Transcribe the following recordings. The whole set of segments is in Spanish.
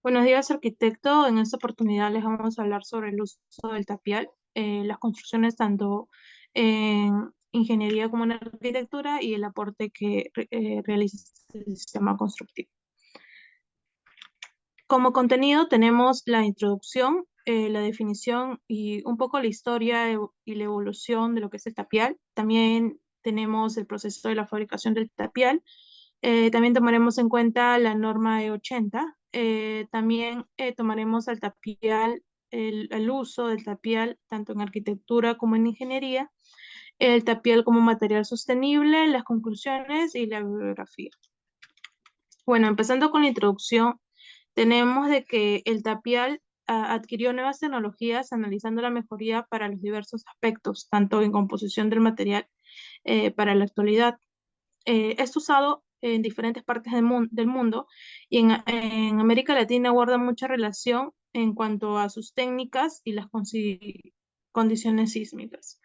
Buenos días, arquitecto. En esta oportunidad les vamos a hablar sobre el uso del tapial, las construcciones tanto en ingeniería como en arquitectura y el aporte que realiza el sistema constructivo. Como contenido tenemos la introducción, la definición y un poco la historia y la evolución de lo que es el tapial. También tenemos el proceso de la fabricación del tapial. También tomaremos en cuenta la norma E80. También tomaremos al tapial, el uso del tapial tanto en arquitectura como en ingeniería, el tapial como material sostenible, las conclusiones y la bibliografía. Bueno, empezando con la introducción, tenemos de que el tapial adquirió nuevas tecnologías analizando la mejoría para los diversos aspectos, tanto en composición del material para la actualidad. Es usado en diferentes partes del mundo y en América Latina guarda mucha relación en cuanto a sus técnicas y las condiciones sísmicas.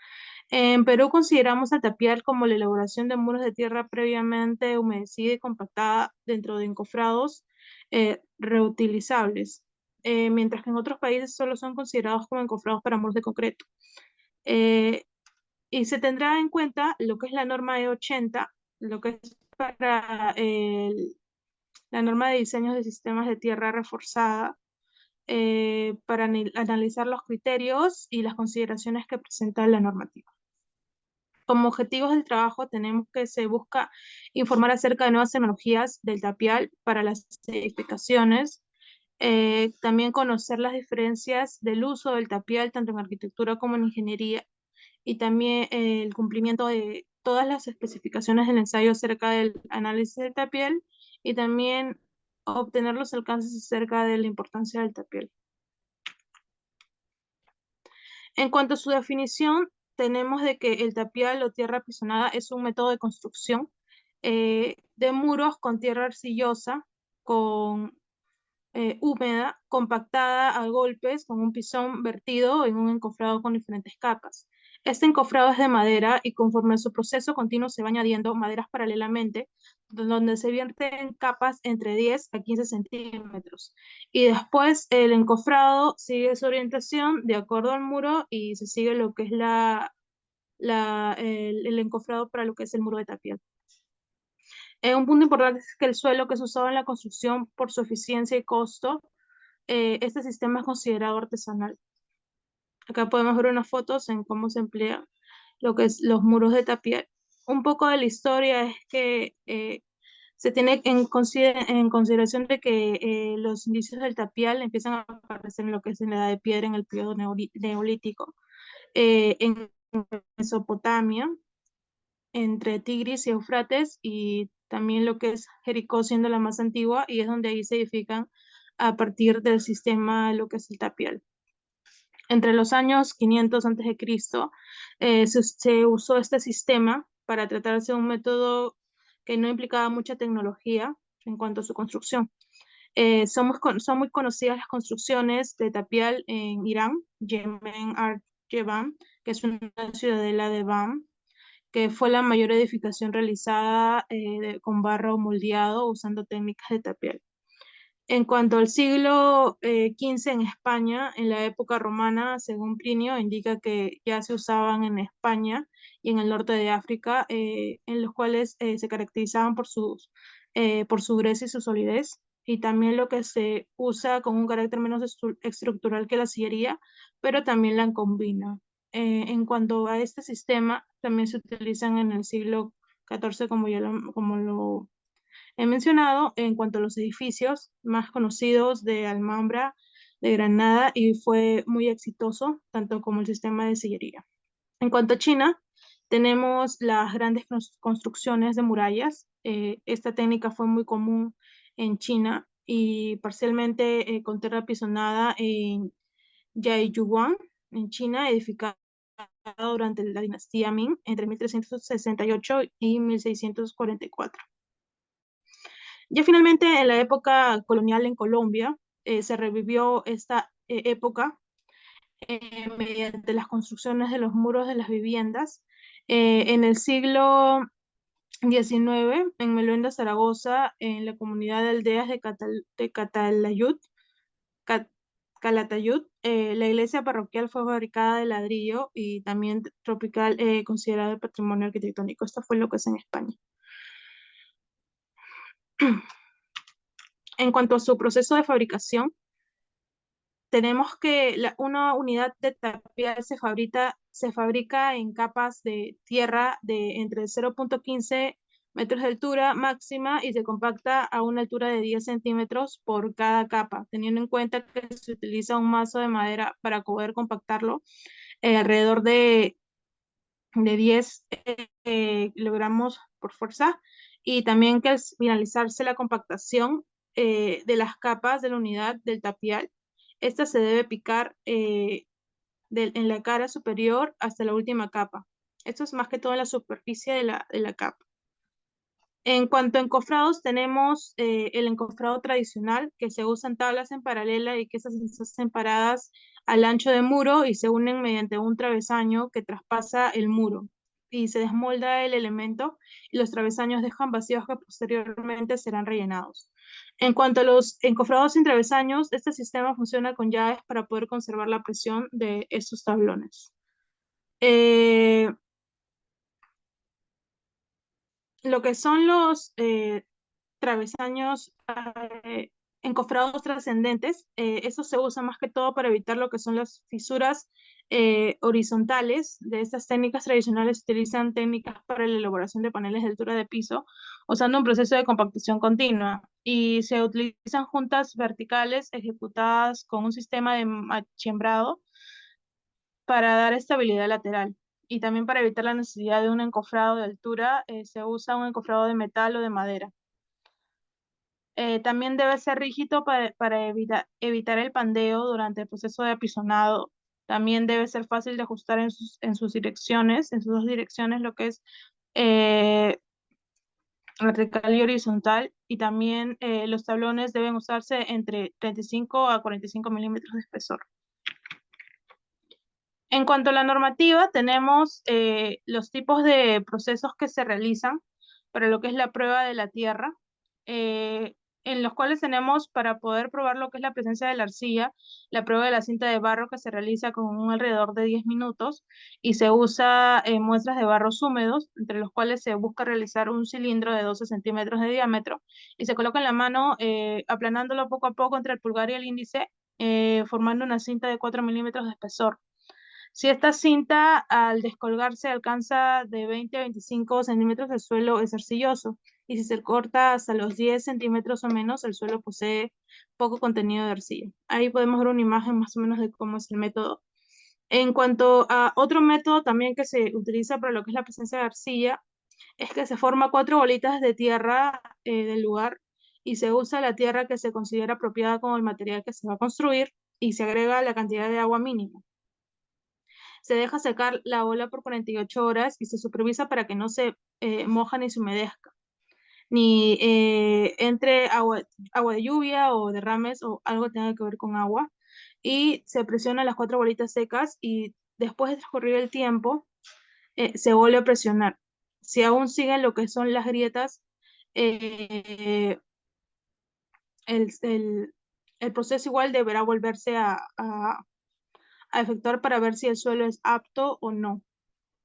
En Perú consideramos el tapial como la elaboración de muros de tierra previamente humedecida y compactada dentro de encofrados reutilizables, mientras que en otros países solo son considerados como encofrados para muros de concreto. Eh, y se tendrá en cuenta lo que es la norma E80, lo que es para la norma de diseños de sistemas de tierra reforzada, para analizar los criterios y las consideraciones que presenta la normativa. Como objetivos del trabajo tenemos que se busca informar acerca de nuevas tecnologías del tapial para las edificaciones, también conocer las diferencias del uso del tapial tanto en arquitectura como en ingeniería y también el cumplimiento de todas las especificaciones del ensayo acerca del análisis del tapial y también obtener los alcances acerca de la importancia del tapial. En cuanto a su definición, tenemos de que el tapial o tierra apisonada es un método de construcción de muros con tierra arcillosa, con húmeda, compactada a golpes con un pisón vertido en un encofrado con diferentes capas. Este encofrado es de madera y conforme a su proceso continuo se va añadiendo maderas paralelamente, donde se vierten capas entre 10 a 15 centímetros. Y después el encofrado sigue su orientación de acuerdo al muro y se sigue lo que es el encofrado para lo que es el muro de tapial. Un punto importante es que el suelo que se usaba en la construcción por su eficiencia y costo, este sistema es considerado artesanal. Acá podemos ver unas fotos en cómo se emplea lo que es los muros de tapial. Un poco de la historia es que se tiene en consideración de que los indicios del tapial empiezan a aparecer en lo que es en la edad de piedra en el periodo neolítico, en Mesopotamia, entre Tigris y Eufrates, y también lo que es Jericó siendo la más antigua, y es donde ahí se edifican a partir del sistema lo que es el tapial. Entre los años 500 a.C., se usó este sistema para tratarse de un método que no implicaba mucha tecnología en cuanto a su construcción. Son muy conocidas las construcciones de tapial en Irán, Yemen, Yeban, que es una ciudadela de Van, que fue la mayor edificación realizada con barro moldeado usando técnicas de tapial. En cuanto al siglo XV en España, en la época romana, según Plinio, indica que ya se usaban en España y en el norte de África, en los cuales se caracterizaban por su dureza y su solidez, y también lo que se usa con un carácter menos estructural que la sillería, pero también la combina. En cuanto a este sistema, también se utilizan en el siglo XIV, como lo he mencionado, en cuanto a los edificios más conocidos de Alhambra, de Granada, y fue muy exitoso, tanto como el sistema de sillería. En cuanto a China, tenemos las grandes construcciones de murallas. Esta técnica fue muy común en China y parcialmente con tierra apisonada en Yaiyuan, en China, edificada durante la dinastía Ming entre 1368 y 1644. Ya finalmente en la época colonial en Colombia se revivió esta época mediante las construcciones de los muros de las viviendas. En el siglo XIX, en Meluenda, Zaragoza, en la comunidad de aldeas de Catalayud, Ca- Calatayud. La iglesia parroquial fue fabricada de ladrillo y también tropical, considerado patrimonio arquitectónico. Esto fue lo que es en España. En cuanto a su proceso de fabricación, tenemos que una unidad de tapial se fabrica en capas de tierra de entre 0,15 metros de altura máxima y se compacta a una altura de 10 centímetros por cada capa, teniendo en cuenta que se utiliza un mazo de madera para poder compactarlo, alrededor de 10 kilogramos por fuerza, y también que al finalizarse la compactación de las capas de la unidad del tapial, esta se debe picar en la cara superior hasta la última capa. Esto es más que todo en la superficie de la capa. En cuanto a encofrados, tenemos el encofrado tradicional, que se usan tablas en paralela y que estas se hacen paradas al ancho de muro y se unen mediante un travesaño que traspasa el muro y se desmolda el elemento, y los travesaños dejan vacíos que posteriormente serán rellenados. En cuanto a los encofrados sin travesaños, este sistema funciona con llaves para poder conservar la presión de estos tablones. Eh, lo que son los travesaños encofrados trascendentes, eso se usa más que todo para evitar lo que son las fisuras horizontales. De estas técnicas tradicionales se utilizan técnicas para la elaboración de paneles de altura de piso, usando un proceso de compactación continua. Y se utilizan juntas verticales ejecutadas con un sistema de machembrado para dar estabilidad lateral. Y también para evitar la necesidad de un encofrado de altura, se usa un encofrado de metal o de madera. También debe ser rígido para evitar el pandeo durante el proceso de apisonado. También debe ser fácil de ajustar en sus direcciones, en sus dos direcciones, lo que es eh, vertical y horizontal. Y también los tablones deben usarse entre 35 a 45 milímetros de espesor. En cuanto a la normativa, tenemos los tipos de procesos que se realizan para lo que es la prueba de la tierra, eh, en los cuales tenemos, para poder probar lo que es la presencia de la arcilla, la prueba de la cinta de barro, que se realiza con un alrededor de 10 minutos y se usa muestras de barros húmedos, entre los cuales se busca realizar un cilindro de 12 centímetros de diámetro y se coloca en la mano, aplanándolo poco a poco entre el pulgar y el índice, formando una cinta de 4 milímetros de espesor. Si esta cinta al descolgarse alcanza de 20 a 25 centímetros, el suelo es arcilloso, y si se corta hasta los 10 centímetros o menos, el suelo posee poco contenido de arcilla. Ahí podemos ver una imagen más o menos de cómo es el método. En cuanto a otro método también que se utiliza para lo que es la presencia de arcilla, es que se forma 4 bolitas de tierra del lugar, y se usa la tierra que se considera apropiada como el material que se va a construir, y se agrega la cantidad de agua mínima. Se deja secar la bola por 48 horas y se supervisa para que no se moja ni se humedezca, ni entre agua de lluvia o derrames o algo que tenga que ver con agua. Y se presiona las 4 bolitas secas, y después de transcurrir el tiempo, se vuelve a presionar. Si aún siguen lo que son las grietas, eh, el proceso igual deberá volverse a efectuar para ver si el suelo es apto o no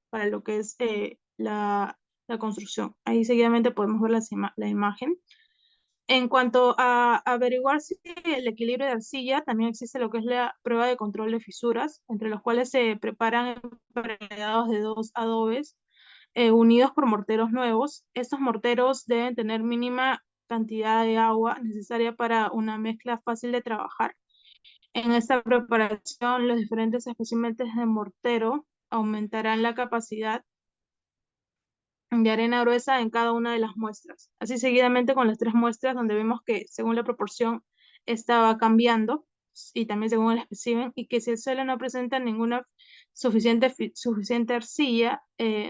para lo que es la construcción. Ahí seguidamente podemos ver la imagen. En cuanto a averiguar si el equilibrio de arcilla, también existe lo que es la prueba de control de fisuras, entre los cuales se preparan emparedados de 2 adobes unidos por morteros nuevos. Estos morteros deben tener mínima cantidad de agua necesaria para una mezcla fácil de trabajar. En esta preparación, los diferentes especímenes de mortero aumentarán la capacidad de arena gruesa en cada una de las muestras. Así seguidamente con las 3 muestras, donde vemos que según la proporción esta va cambiando, y también según el espécimen, y que si el suelo no presenta ninguna suficiente arcilla,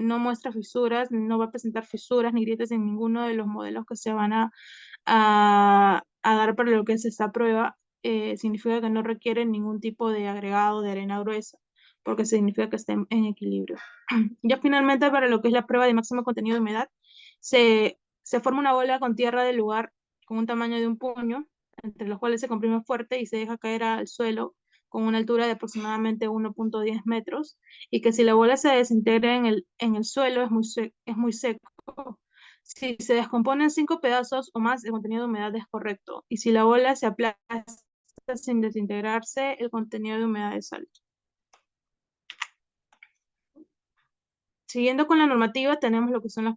no muestra fisuras, no va a presentar fisuras ni grietas en ninguno de los modelos que se van a dar para lo que es esta prueba. Significa que no requiere ningún tipo de agregado de arena gruesa, porque significa que estén en equilibrio. Ya finalmente, para lo que es la prueba de máximo contenido de humedad, se forma una bola con tierra del lugar con un tamaño de un puño, entre los cuales se comprime fuerte y se deja caer al suelo con una altura de aproximadamente 1.10 metros, y que si la bola se desintegra en el suelo es muy seco. Si se descompone en 5 pedazos o más, el contenido de humedad es correcto, y si la bola se aplasta sin desintegrarse, el contenido de humedad es alto. Siguiendo con la normativa, tenemos lo que son las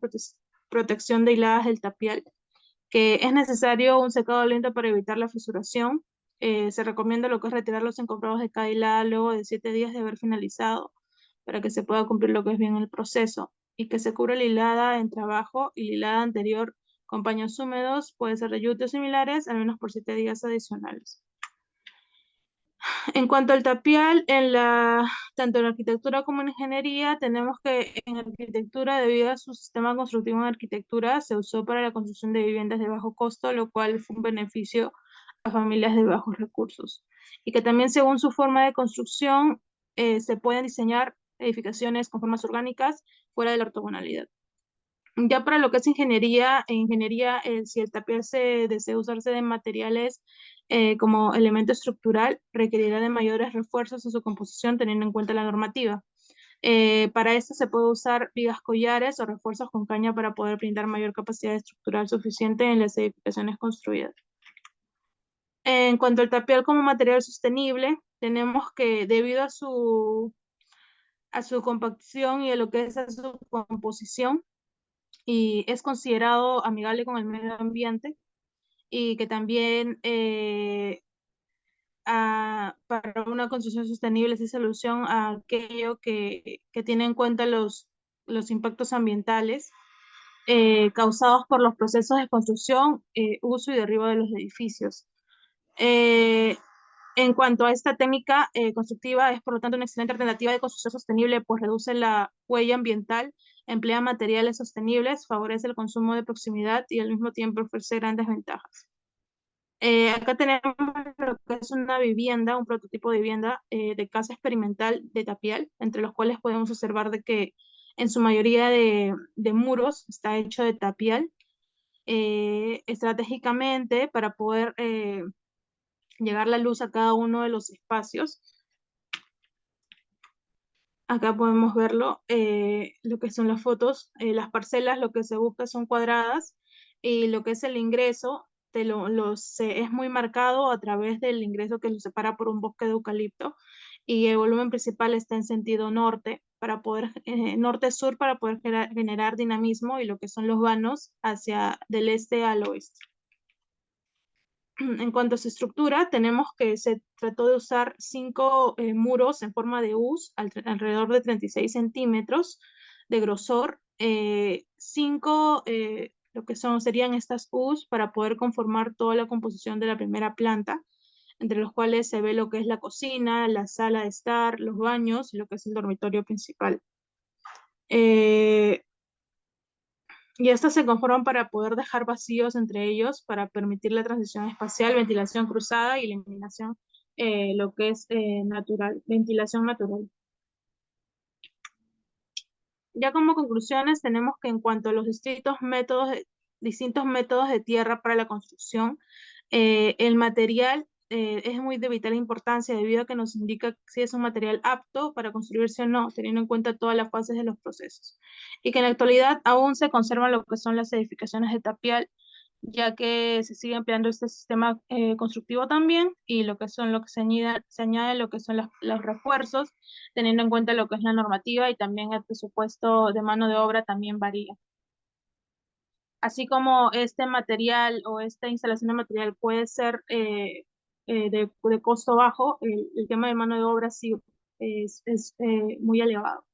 protección de hiladas del tapial, que es necesario un secado lento para evitar la fisuración. Se recomienda lo que es retirar los encoprados de cada hilada luego de 7 días de haber finalizado, para que se pueda cumplir lo que es bien el proceso, y que se cubra la hilada entre abajo y la hilada anterior con paños húmedos, puede ser de yute o similares, al menos por 7 días adicionales. En cuanto al tapial, tanto en arquitectura como en ingeniería, tenemos que en arquitectura, debido a su sistema constructivo en arquitectura, se usó para la construcción de viviendas de bajo costo, lo cual fue un beneficio a familias de bajos recursos. Y que también, según su forma de construcción, se pueden diseñar edificaciones con formas orgánicas fuera de la ortogonalidad. Ya para lo que es ingeniería, en ingeniería, si el tapial se desea usarse de materiales como elemento estructural, requerirá de mayores refuerzos en su composición teniendo en cuenta la normativa. Para esto se puede usar vigas collares o refuerzos con caña para poder brindar mayor capacidad estructural suficiente en las edificaciones construidas. En cuanto al tapial como material sostenible, tenemos que debido a su compacción y a lo que es a su composición, y es considerado amigable con el medio ambiente, y que también para una construcción sostenible es solución a aquello que tiene en cuenta los impactos ambientales causados por los procesos de construcción, uso y derribo de los edificios. Eh, en cuanto a esta técnica constructiva, es por lo tanto una excelente alternativa de construcción sostenible, pues reduce la huella ambiental, emplea materiales sostenibles, favorece el consumo de proximidad y al mismo tiempo ofrece grandes ventajas. Acá tenemos lo que es una vivienda, un prototipo de vivienda de casa experimental de tapial, entre los cuales podemos observar de que en su mayoría de muros está hecho de tapial, estratégicamente para poder llegar la luz a cada uno de los espacios. Acá podemos verlo, lo que son las fotos, las parcelas, lo que se busca son cuadradas, y lo que es el ingreso es muy marcado a través del ingreso que lo separa por un bosque de eucalipto, y el volumen principal está en sentido norte, para poder, norte-sur, para poder generar dinamismo, y lo que son los vanos hacia del este al oeste. En cuanto a su estructura, tenemos que se trató de usar 5 muros en forma de U, alrededor de 36 centímetros de grosor, 5 lo que serían estas U's para poder conformar toda la composición de la primera planta, entre los cuales se ve lo que es la cocina, la sala de estar, los baños y lo que es el dormitorio principal. Y estas se conforman para poder dejar vacíos entre ellos, para permitir la transición espacial, ventilación cruzada y eliminación, lo que es natural, ventilación natural. Ya como conclusiones, tenemos que en cuanto a los distintos métodos de tierra para la construcción, el material es muy de vital importancia, debido a que nos indica si es un material apto para construirse o no, teniendo en cuenta todas las fases de los procesos. Y que en la actualidad aún se conservan lo que son las edificaciones de tapial, ya que se sigue empleando este sistema constructivo también, y lo que se añade lo que son los refuerzos, teniendo en cuenta lo que es la normativa, y también el presupuesto de mano de obra también varía. Así como este material o esta instalación de material puede ser de costo bajo, el tema de mano de obra sí es muy elevado.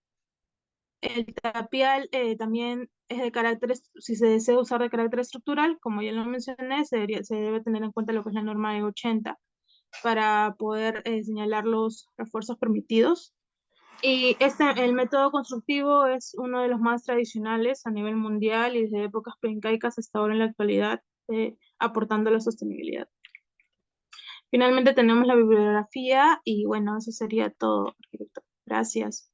El tapial también es de carácter, si se desea usar de carácter estructural, como ya lo mencioné, se debe tener en cuenta lo que es la norma de 80 para poder señalar los refuerzos permitidos. Y el método constructivo es uno de los más tradicionales a nivel mundial y desde épocas preincaicas hasta ahora en la actualidad, aportando la sostenibilidad. Finalmente tenemos la bibliografía y bueno, eso sería todo, arquitecto. Gracias.